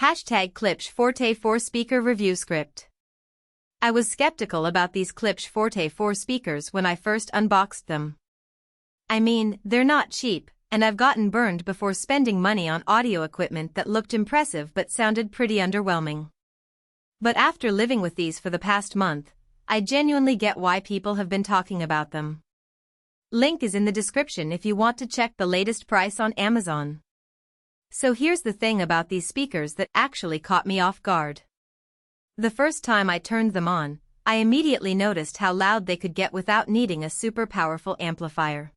Hashtag Klipsch Forte 4-speaker review script. I was skeptical about these Klipsch Forte 4 speakers when I first unboxed them. I mean, they're not cheap, and I've gotten burned before spending money on audio equipment that looked impressive but sounded pretty underwhelming. But after living with these for the past month, I genuinely get why people have been talking about them. Link is in the description if you want to check the latest price on Amazon. So here's the thing about these speakers that actually caught me off guard. The first time I turned them on, I immediately noticed how loud they could get without needing a super powerful amplifier.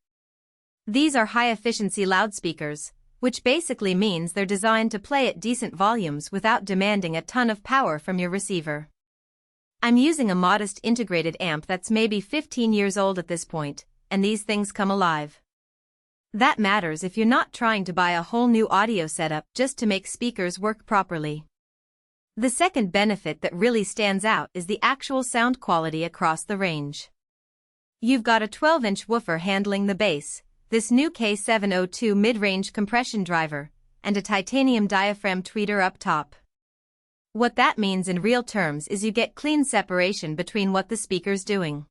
These are high-efficiency loudspeakers, which basically means they're designed to play at decent volumes without demanding a ton of power from your receiver. I'm using a modest integrated amp that's maybe 15 years old at this point, and these things come alive. That matters if you're not trying to buy a whole new audio setup just to make speakers work properly. The second benefit that really stands out is the actual sound quality across the range. You've got a 12-inch woofer handling the bass, this new K702 mid-range compression driver, and a titanium diaphragm tweeter up top. What that means in real terms is you get clean separation between what the speaker's doing.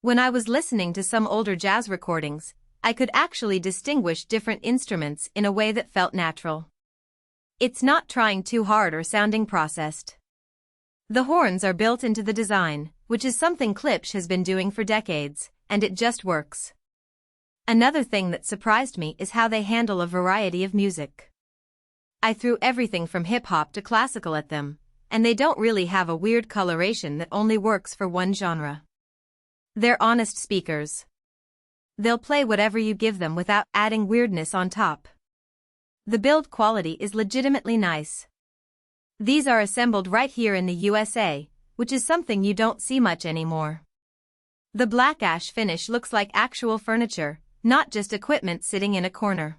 When I was listening to some older jazz recordings, I could actually distinguish different instruments in a way that felt natural. It's not trying too hard or sounding processed. The horns are built into the design, which is something Klipsch has been doing for decades, and it just works. Another thing that surprised me is how they handle a variety of music. I threw everything from hip-hop to classical at them, and they don't really have a weird coloration that only works for one genre. They're honest speakers. They'll play whatever you give them without adding weirdness on top. The build quality is legitimately nice. These are assembled right here in the USA, which is something you don't see much anymore. The black ash finish looks like actual furniture, not just equipment sitting in a corner.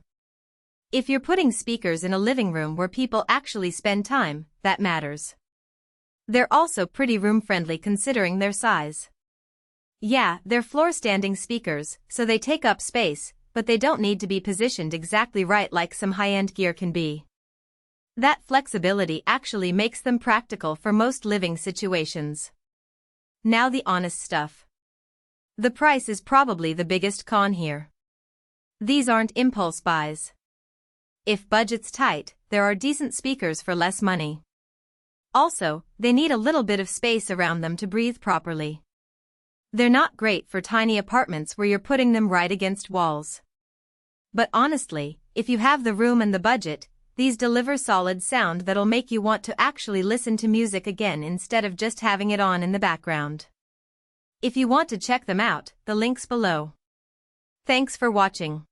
If you're putting speakers in a living room where people actually spend time, that matters. They're also pretty room-friendly considering their size. Yeah, they're floor-standing speakers, so they take up space, but they don't need to be positioned exactly right like some high-end gear can be. That flexibility actually makes them practical for most living situations. Now the honest stuff. The price is probably the biggest con here. These aren't impulse buys. If budget's tight, there are decent speakers for less money. Also, they need a little bit of space around them to breathe properly. They're not great for tiny apartments where you're putting them right against walls. But honestly, if you have the room and the budget, these deliver solid sound that'll make you want to actually listen to music again instead of just having it on in the background. If you want to check them out, the link's below. Thanks for watching.